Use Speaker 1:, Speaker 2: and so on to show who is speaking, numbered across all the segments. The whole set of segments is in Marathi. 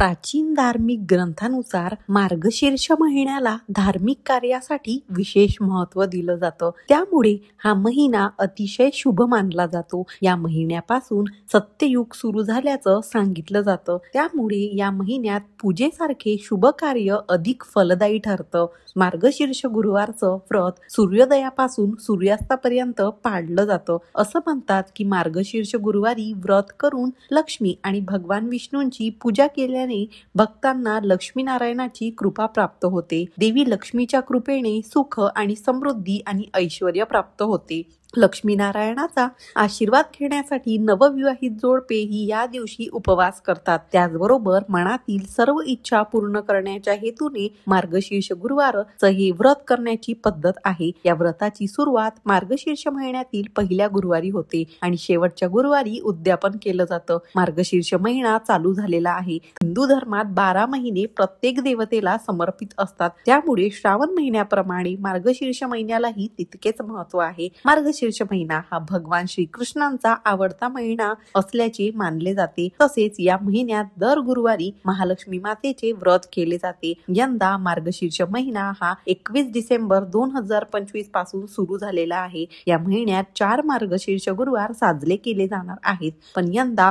Speaker 1: प्राचीन धार्मिक ग्रंथानुसार मार्गशीर्ष महिन्याला धार्मिक कार्यासाठी विशेष महत्त्व दिलं जातं. त्यामुळे हा महिना अतिशय शुभ मानला जातो. या महिन्यापासून सत्ययुग सुरू झाल्याचं सांगितलं जातं. त्यामुळे या महिन्यात पूजेसारखे शुभ कार्य अधिक फलदायी ठरतं. मार्गशीर्ष गुरुवारचं व्रत सूर्योदयापासून सूर्यास्तापर्यंत पाळलं जातं. असं म्हणतात की मार्गशीर्ष गुरुवारी व्रत करून लक्ष्मी आणि भगवान विष्णूंची पूजा केल्याने भक्तांना लक्ष्मीनारायणाची कृपा प्राप्त होते. देवी लक्ष्मीच्या कृपेने सुख आणि समृद्धी आणि ऐश्वर्य प्राप्त होते. लक्ष्मीनारायणाचा आशीर्वाद घेण्यासाठी नवविवाहित जोडपे ही या दिवशी उपवास करतात. त्याचबरोबर मनातील सर्व इच्छा पूर्ण करण्याच्या हेतूने मार्गशीर्ष गुरुवारचं हे व्रत करण्याची पद्धत आहे. या व्रताची सुरुवात मार्गशीर्ष महिन्यातील पहिल्या गुरुवारी होते आणि शेवटच्या गुरुवारी उद्यापन केलं जातं. मार्गशीर्ष महिना चालू झालेला आहे. हिंदू धर्मात 12 महिने प्रत्येक देवतेला समर्पित असतात. त्यामुळे श्रावण महिन्याप्रमाणे मार्गशीर्ष महिन्यालाही तितकेच महत्व आहे. मार्गशीर्ष महिना हा भगवान श्रीकृष्णांचा आवडता महिना असल्याचे मानले जाते. तसेच या महिन्यात दर गुरुवारी महालक्ष्मी मातेचे व्रत केले जाते. यंदा मार्गशीर्ष महिना हा 21 डिसेंबर 2025 पासून सुरू झालेला आहे. या महिन्यात 4 मार्गशीर्ष गुरुवार साजरे केले जाणार आहेत. पण यंदा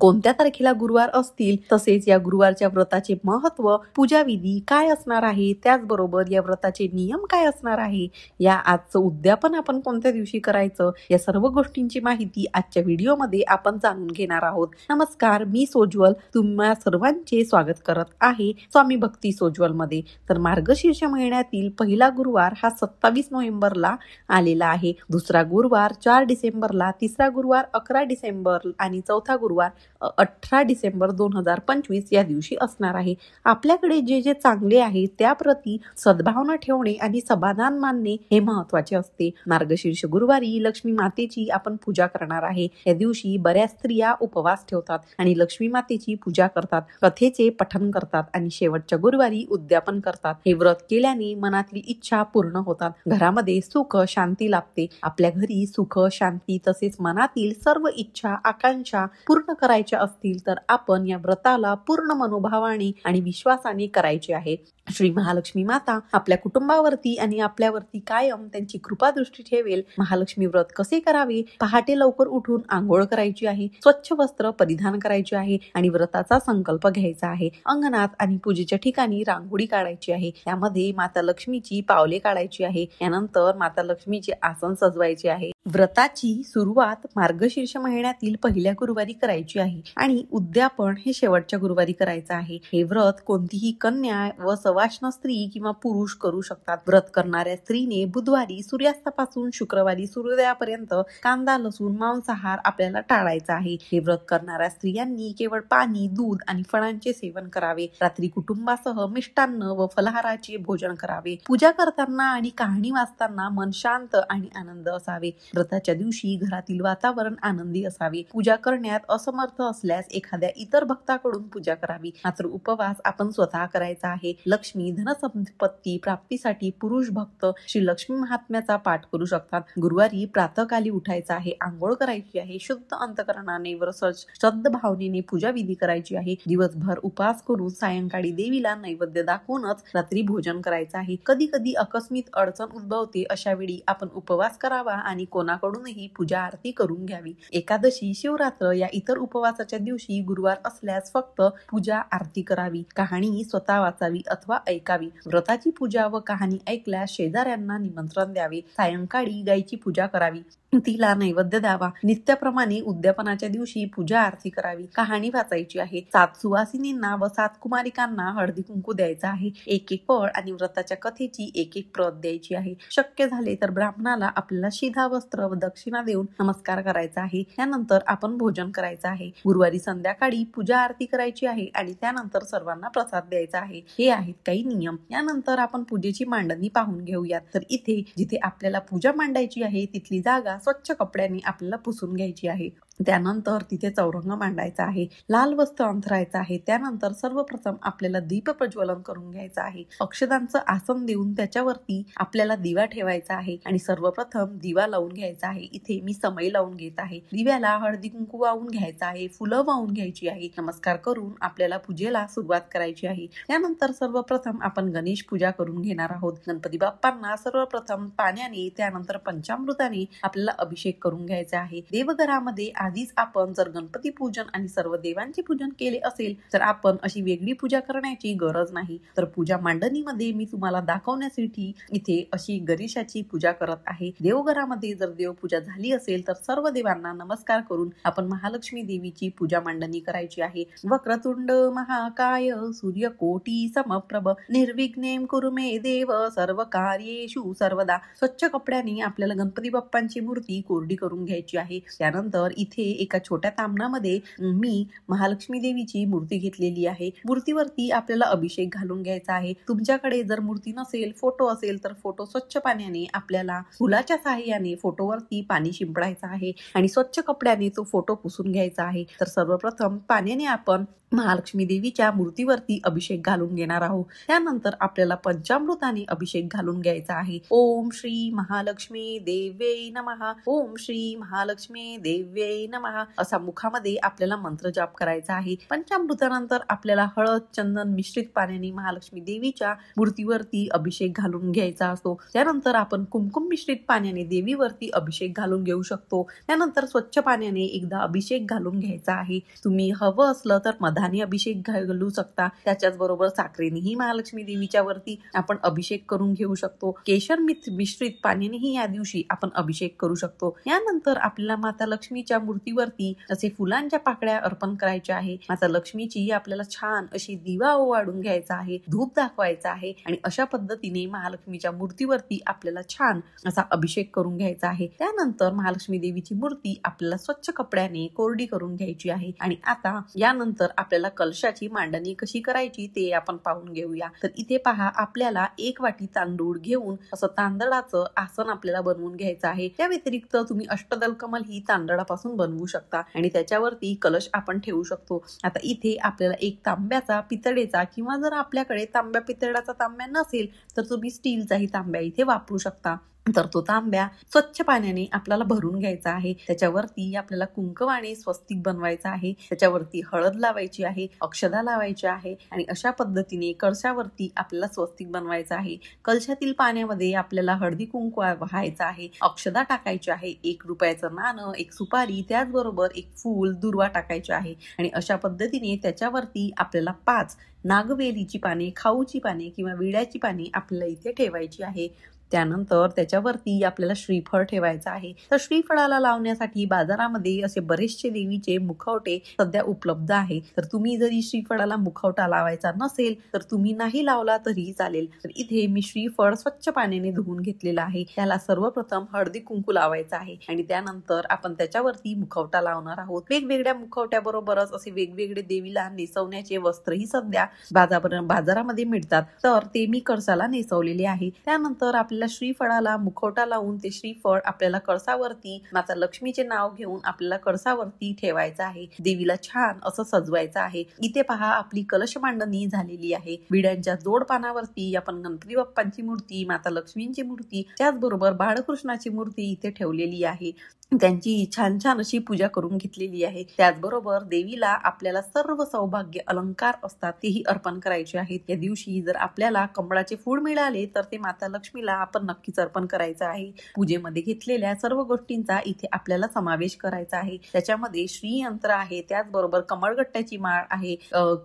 Speaker 1: कोणत्या तारखेला गुरुवार असतील, तसेच या गुरुवारच्या व्रताचे महत्व, पूजाविधी काय असणार आहे, त्याचबरोबर या व्रताचे नियम काय असणार आहे, या आजचं उद्यापन आपण कोणत्या दिवशी करायचं, या सर्व गोष्टींची माहिती आजच्या व्हिडिओमध्ये आपण जाणून घेणार आहोत. नमस्कार, मी सोज्वल तुम्हा सर्वांचे स्वागत करत आहे स्वामी भक्ती सोज्वल मध्ये. तर मार्गशीर्ष महिन्यातील पहिला गुरुवार हा 27 नोव्हेंबरला आलेला आहे. दुसरा गुरुवार 4 डिसेंबरला, तिसरा गुरुवार 11 डिसेंबर आणि चौथा गुरुवार 18 डिसेंबर 2025 या दिवशी असणार आहे. आपल्याकडे जे जे चांगले आहे त्याप्रती सद्भावना ठेवणे आणि समाधान मानणे हे महत्वाचे असते. मार्गशीर्ष गुरुवारी लक्ष्मी मातेची आपण पूजा करणार आहे. या दिवशी बऱ्याच स्त्रिया उपवास ठेवतात आणि लक्ष्मी मातेची पूजा करतात, कथेचे पठण करतात आणि शेवटच्या गुरुवारी उद्यापन करतात. हे व्रत केल्याने मनातील इच्छा पूर्ण होतात, घरामध्ये सुख शांती लाभते. आपल्या घरी सुख शांती तसेच मनातील सर्व इच्छा आकांक्षा पूर्ण करायच्या असतील तर आपण या व्रताला पूर्ण मनोभावाने आणि विश्वासाने करायचे आहे. श्री महालक्ष्मी माता आपल्या कुटुंबावरती आणि आपल्यावरती कायम त्यांची कृपा दृष्टी ठेवेल. महालक्ष्मी व्रत कसे करावे? पहाटे लवकर उठून आंघोळ करायची आहे, स्वच्छ वस्त्र परिधान करायचे आहे आणि व्रताचा संकल्प घ्यायचा आहे. अंगणात आणि पूजेच्या ठिकाणी रांगोळी काढायची आहे. त्यामध्ये माता लक्ष्मीची पावले काढायची आहे. यानंतर माता लक्ष्मीचे आसन सजवायचे आहे. व्रताची सुरुवात मार्गशीर्ष महिन्यातील पहिल्या गुरुवारी करायची आहे आणि उद्यापन हे शेवटच्या गुरुवारी करायचं आहे. हे व्रत कोणतीही कन्या व सवाष्ण स्त्री किंवा पुरुष करू शकतात. व्रत करणाऱ्या स्त्रीने बुधवारी सूर्यास्तापासून शुक्रवारी सूर्योदयापर्यंत कांदा लसूण मांसाहार आपल्याला टाळायचा आहे. हे व्रत करणाऱ्या स्त्रियांनी केवळ पाणी दूध आणि फळांचे सेवन करावे. रात्री कुटुंबासह मिष्टान्न व फलाहाराचे भोजन करावे. पूजा करताना आणि कहाणी वाचताना मन शांत आणि आनंद असावे. व्रताच्या दिवशी घरातील वातावरण आनंदी असावे. पूजा करण्यात असमर्थ असल्यास एखाद्या इतर भक्ताकडून पूजा करावी. मात्र उपवास आपण स्वतः करायचा आहे. लक्ष्मी धनसंपत्ती प्राप्तीसाठी पुरुष भक्त श्री लक्ष्मी महात्म्याचा पाठ करू शकतात. गुरुवारी प्रातःकाली उठायचं आहे, आंघोळ करायची आहे, शुद्ध अंतकरणाने व श्रद्ध भावनेने पूजा विधी करायची आहे. दिवसभर उपवास करून सायंकाळी देवीला नैवेद्य दाखवूनच रात्री भोजन करायचं आहे. कधी कधी आकस्मिक अडचण उद्भवते, अशा वेळी आपण उपवास करावा आणि कोणाकडूनही पूजा आरती करून घ्यावी. एकादशी शिवरात्र या इतर उपवासाच्या दिवशी गुरुवार असल्यास फक्त पूजा आरती करावी. कहाणी स्वतः वाचावी अथवा ऐकावी. व्रताची पूजा व कहाणी ऐकल्यास शेजाऱ्यांना निमंत्रण द्यावे. सायंकाळी गायीची पूजा करावी, तिला नैवेद्य द्यावा. नित्याप्रमाणे उद्यापनाच्या दिवशी पूजा आरती करावी. कहाणी वाचायची आहे. 7 सुवासिनींना व 7 कुमारिकांना हळदी कुंकू द्यायचा आहे. एक फळ आणि व्रताच्या कथेची एक प्रत द्यायची आहे. शक्य झाले तर ब्राह्मणाला आपल्याला शिधा वस्त्र व दक्षिणा देऊन नमस्कार करायचा आहे. त्यानंतर आपण भोजन करायचं आहे. गुरुवारी संध्याकाळी पूजा आरती करायची आहे आणि त्यानंतर सर्वांना प्रसाद द्यायचा आहे. हे आहेत काही नियम. यानंतर आपण पूजेची मांडणी पाहून घेऊयात. तर इथे जिथे आपल्याला पूजा मांडायची आहे तिथली जागा स्वच्छ कपड्याने आपल्याला पुसून घ्यायची आहे. त्यानंतर तिथे चौरंग मांडायचा आहे, लाल वस्त्र अंथरायचं आहे. त्यानंतर सर्वप्रथम आपल्याला दीप प्रज्वलन करून घ्यायचं आहे. अक्षदांचं आसन देऊन त्याच्यावरती आपल्याला दिवा ठेवायचा आहे आणि सर्वप्रथम दिवा लावून घ्यायचा आहे. इथे मी समय लावून घेत आहे. दिव्याला हळदी कुंकू वाहून घ्यायचा आहे, फुलं वाहून घ्यायची आहे. नमस्कार करून आपल्याला पूजेला सुरुवात करायची आहे. त्यानंतर सर्वप्रथम आपण गणेश पूजा करून घेणार आहोत. गणपती बाप्पांना सर्वप्रथम पाण्याने त्यानंतर पंचामृताने आपल्याला अभिषेक करून घ्यायचा आहे. देवघरामध्ये आधीच आपण जर गणपती पूजन आणि सर्व देवांचे पूजन केले असेल तर आपण अशी वेगळी पूजा करण्याची गरज नाही. तर पूजा मांडणीमध्ये मी तुम्हाला दाखवण्यासाठी इथे अशी गणेशाची पूजा करत आहे. देवघरामध्ये जर देवपूजा झाली असेल तर सर्व देवांना नमस्कार करून आपण महालक्ष्मी देवीची पूजा मांडणी करायची आहे. वक्रतुंड महाकाय सूर्यकोटी समप्रभ निर्विघ्नेम कुरु मे देव सर्व कार्येषु सर्वदा. स्वच्छ कपड्याने आपल्याला गणपती बाप्पांची मूर्ती कोरडी करून घ्यायची आहे. त्यानंतर इथे एका छोट्या तामणामध्ये मी महालक्ष्मी देवीची मूर्ती घेतलेली आहे. मूर्तीवरती आपल्याला अभिषेक घालून घ्यायचा आहे. तुमच्याकडे जर मूर्ती नसेल, फोटो असेल तर फोटो स्वच्छ पाण्याने आपल्याला फुलाच्या साहाय्याने फोटोवरती पाणी शिंपडायचं आहे आणि स्वच्छ कपड्याने तो फोटो पुसून घ्यायचा आहे. तर सर्वप्रथम पाण्याने आपण महालक्ष्मी देवीच्या मूर्तीवरती अभिषेक घालून घेणार आहोत. त्यानंतर आपल्याला पंचामृताने अभिषेक घालून घ्यायचा आहे. ओम श्री महालक्ष्मी देव्यै नमः, ओम श्री महालक्ष्मी देव्यै नमः असा मुखामध्ये आपल्याला मंत्र जाप करायचा आहे. पंचामृतानंतर आपल्याला हळद चंदन मिश्रित पाण्याने महालक्ष्मी देवीच्या मूर्तीवरती अभिषेक घालून घ्यायचा असतो. त्यानंतर आपण कुमकुम मिश्रित पाण्याने देवीवरती अभिषेक घालून घेऊ शकतो. त्यानंतर स्वच्छ पाण्याने एकदा अभिषेक घालून घ्यायचा आहे. तुम्ही हवं असलं तर मधाने अभिषेक घालू शकता. त्याच्याच बरोबर साखरेनेही महालक्ष्मी देवीच्या वरती आपण अभिषेक करून घेऊ शकतो. केशर मिश्रित पाण्यानेही या दिवशी आपण अभिषेक करू शकतो. यानंतर आपल्याला माता लक्ष्मीच्या मूर्तीवरती असे फुलांच्या पाकळ्या अर्पण करायच्या आहे. माता लक्ष्मीची आपल्याला छान अशी दिवा ओवाळून घ्यायचा आहे, धूप दाखवायचा आहे आणि अशा पद्धतीने महालक्ष्मीच्या मूर्तीवरती आपल्याला छान असा अभिषेक करून घ्यायचा आहे. त्यानंतर महालक्ष्मी देवीची मूर्ती आपल्याला स्वच्छ कपड्याने कोरडी करून घ्यायची आहे आणि आता यानंतर आपल्याला कलशाची मांडणी कशी करायची ते आपण पाहून घेऊया. तर इथे पहा, आपल्याला 1 वाटी तांदूळ घेऊन असं तांदळाचं आसन आपल्याला बनवून घ्यायचं आहे. त्या व्यतिरिक्त तुम्ही अष्टदल कमल ही तांदळापासून बनवू शकता आणि त्याच्यावरती कलश आपण ठेवू शकतो. आता इथे आपल्याला एक तांब्याचा, पितळेचा किंवा जर आपल्याकडे तांब्या पितळाचा तांब्या नसेल तर तुम्ही स्टीलचाही तांब्या इथे वापरू शकता. तर तो तांब्या स्वच्छ पाण्याने आपल्याला भरून घ्यायचा आहे. त्याच्यावरती आपल्याला कुंकवाने स्वस्तिक बनवायचा आहे. त्याच्यावरती हळद लावायची आहे, अक्षदा लावायची आहे आणि अशा पद्धतीने कळशावरती आपल्याला स्वस्तिक बनवायचं आहे. कलशातील पाण्यामध्ये आपल्याला हळदी कुंकू वाहायचा आहे, अक्षदा टाकायची आहे, 1 रुपयाचं नाणं, 1 सुपारी, त्याचबरोबर 1 फूल, दुर्वा टाकायचे आहे आणि अशा पद्धतीने त्याच्यावरती आपल्याला 5 नागवेलीची पाने, खाऊची पाने किंवा विड्याची पाने आपल्याला इथे ठेवायची आहे. त्यानंतर त्याच्यावरती आपल्याला श्रीफळ ठेवायचं आहे. तर श्रीफळाला लावण्यासाठी बाजारामध्ये असे बरेचसे देवीचे मुखवटे सध्या उपलब्ध आहे. तर तुम्ही जरी श्रीफळाला मुखवटा लावायचा नसेल तर तुम्ही नाही लावला तरी चालेल. तर इथे मी श्रीफळ स्वच्छ पाण्याने धुवून घेतलेलं आहे. त्याला सर्वप्रथम हळदी कुंकू लावायचं आहे आणि त्यानंतर आपण त्याच्यावरती मुखवटा लावणार आहोत. वेगवेगळ्या मुखवट्याबरोबरच असे वेगवेगळे देवीला नेसवण्याचे वस्त्रही सध्या बाजारामध्ये मिळतात. तर ते मी कळसाला नेसवलेले आहे. त्यानंतर आपल्याला श्रीफळाला मुखवटा लावून ते श्रीफळ आपल्याला कळसावरती माता लक्ष्मीचे नाव घेऊन आपल्याला कळसावरती ठेवायचं आहे. देवीला छान असं सजवायचं आहे. इथे पहा, आपली कलश मांडणी झालेली आहे. विड्यांच्या जोड पानावरती आपण गणपती बाप्पांची मूर्ती, माता लक्ष्मींची मूर्ती, त्याचबरोबर बाळकृष्णाची मूर्ती इथे ठेवलेली आहे. त्यांची छान छान अशी पूजा करून घेतलेली आहे. त्याचबरोबर देवीला आपल्याला सर्व सौभाग्य अलंकार असतात तेही अर्पण करायचे आहेत. या दिवशी जर आपल्याला कमळाचे फूल मिळाले तर ते माता लक्ष्मीला आपण नक्कीच अर्पण करायचं आहे. पूजेमध्ये घेतलेल्या सर्व गोष्टींचा इथे आपल्याला समावेश करायचा आहे. त्याच्यामध्ये श्रीयंत्र आहे, त्याचबरोबर कमळगट्ट्याची माळ आहे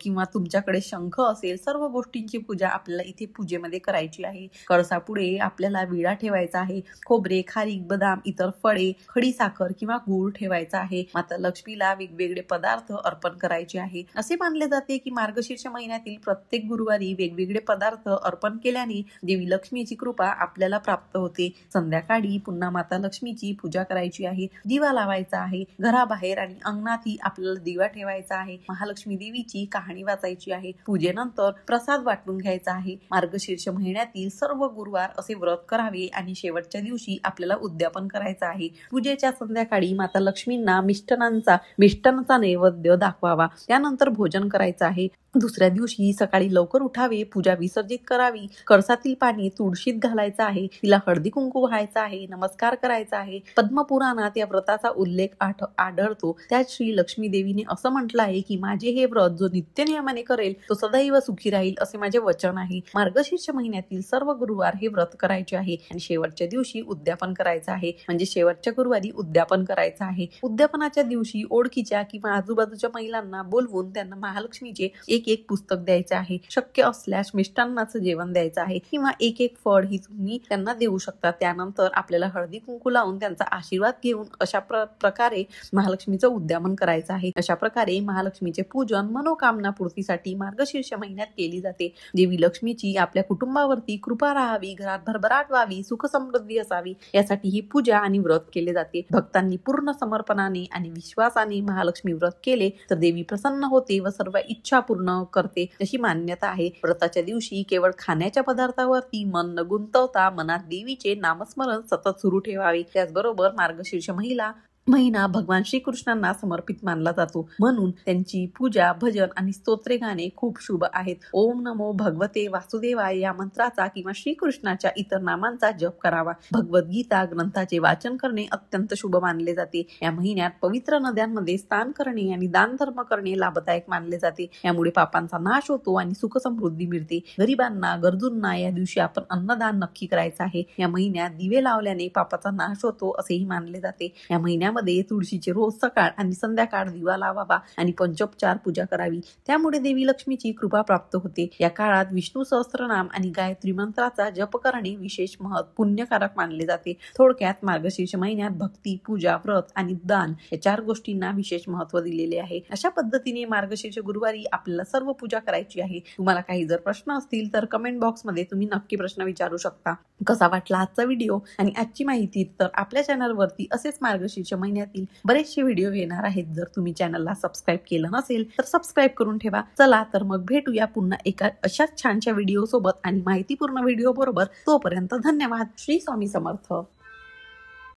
Speaker 1: किंवा तुमच्याकडे शंख असेल, सर्व गोष्टींची पूजा आपल्याला इथे पूजेमध्ये करायची आहे. कळसापुढे आपल्याला विडा ठेवायचा आहे. खोबरे, खारीक, बदाम, इतर फळे, खडी साखर किंवा गूळ ठेवायचा आहे. माता लक्ष्मीला वेगवेगळे पदार्थ अर्पण करायचे आहे. असे मानले जाते की मार्गशीर्ष महिन्यातील प्रत्येक गुरुवारी वेगवेगळे पदार्थ अर्पण केल्याने देवी लक्ष्मीची कृपा आपल्याला प्राप्त होते. संध्याकाळी पुन्हा माता लक्ष्मीची पूजा करायची आहे, दिवा लावायचा आहे. घराबाहेर आणि अंगणातही आपल्याला दिवा ठेवायचा आहे. महालक्ष्मी देवीची कहाणी वाचायची आहे. पूजेनंतर प्रसाद वाटून घ्यायचा आहे. मार्गशीर्ष महिन्यातील सर्व गुरुवार असे व्रत करावे आणि शेवटच्या दिवशी आपल्याला उद्यापन करायचं आहे. पूजेच्या संध्याकाळी माता लक्ष्मींना मिष्टांचा नैवेद्य दाखवावा. त्यानंतर भोजन करायचं आहे. दुसऱ्या दिवशी सकाळी लवकर उठावे, पूजा विसर्जित करावी. कळसातील पाणी तुळशीत घालायचं आहे. तिला हळदी कुंकू व्हायचा आहे, नमस्कार करायचा आहे. पद्मपुराणात या व्रताचा उल्लेख आढळतो. त्यात श्री लक्ष्मी देवीने असं म्हटलं आहे की माझे हे व्रत जो नित्य नियमाने करेल तो सदैव सुखी राहील असे माझे वचन आहे. मार्गशीर्ष महिन्यातील सर्व गुरुवार हे व्रत करायचे आहे आणि शेवटच्या दिवशी उद्यापन करायचं आहे. म्हणजे शेवटच्या गुरुवारी उद्यापन करायचं आहे. उद्यापनाच्या दिवशी ओळखीच्या किंवा आजूबाजूच्या महिलांना बोलवून त्यांना महालक्ष्मीचे एक पुस्तक द्यायचे आहे. शक्य असल्यास मिष्टान्नाचं जेवण द्यायचं आहे किंवा एक फळ ही तुम्ही त्यांना देऊ शकता. त्यानंतर आपल्याला हळदी कुंकू लावून त्यांचा आशीर्वाद घेऊन अशा प्रकारे महालक्ष्मीचं उद्यापन करायचं आहे. अशा प्रकारे महालक्ष्मीचे पूजन मनोकामना पूर्तीसाठी मार्गशीर्ष महिन्यात केली जाते. देवी लक्ष्मीची आपल्या कुटुंबावरती कृपा राहावी, घरात भरभराट व्हावी, सुख समृद्धी असावी यासाठी ही पूजा आणि व्रत केले जाते. भक्तांनी पूर्ण समर्पणाने आणि विश्वासाने महालक्ष्मी व्रत केले तर देवी प्रसन्न होते व सर्व इच्छा पूर्ण करते अशी मान्यता आहे. व्रताच्या दिवशी केवळ खाण्याच्या पदार्थावरती मन न गुंतवता मनात देवीचे नामस्मरण सतत सुरू ठेवावे. त्याचबरोबर मार्गशीर्ष महिना भगवान श्रीकृष्णांना समर्पित मानला जातो, म्हणून त्यांची पूजा, भजन आणि स्तोत्रे गाणे खूप शुभ आहेत. ओम नमो भगवते वासुदेवाय या मंत्राचा किंवा श्रीकृष्णाच्या इतर नामांचा जप करावा. भगवद्गीता ग्रंथाचे वाचन करणे अत्यंत शुभ मानले जाते. या महिन्यात पवित्र नद्यांमध्ये स्नान करणे आणि दान धर्म करणे लाभदायक मानले जाते. यामुळे पापांचा नाश होतो आणि सुख समृद्धी मिळते. गरिबांना, गरजूंना या दिवशी आपण अन्नदान नक्की करायचं आहे. या महिन्यात दिवे लावल्याने पापाचा नाश होतो असेही मानले जाते. या महिन्यामध्ये तुळशीचे रोज सकाळ आणि संध्याकाळ दिवा लावावा आणि पंचोपचार पूजा करावी. त्यामुळे देवी लक्ष्मीची कृपा प्राप्त होते. या काळात विष्णू सहस्त्रनाम आणि गायत्री मंत्राचा जप करणे विशेष पुण्यकारक मानले जाते. थोडक्यात मार्गशीर्ष महिन्यात भक्ती, पूजा, व्रत आणि दान या 4 गोष्टींना विशेष महत्त्व दिलेले आहे. अशा पद्धतीने मार्गशीर्ष गुरुवारी आपल्याला सर्व पूजा करायची आहे. तुम्हाला काही जर प्रश्न असतील तर कमेंट बॉक्समध्ये तुम्ही नक्की प्रश्न विचारू शकता. कसा वाटला आजचा व्हिडिओ आणि आजची माहिती? तर आपल्या चॅनलवरती असेच मार्गशीर्ष महिन्यातील बरेचसे व्हिडिओ येणार आहेत. जर तुम्ही चॅनलला सबस्क्राईब केलं नसेल तर सबस्क्राईब करून ठेवा. चला तर मग भेटूया पुन्हा एका अशाच छानशा व्हिडिओ सोबत आणि माहितीपूर्ण व्हिडिओ बरोबर. तोपर्यंत धन्यवाद. श्री स्वामी समर्थ.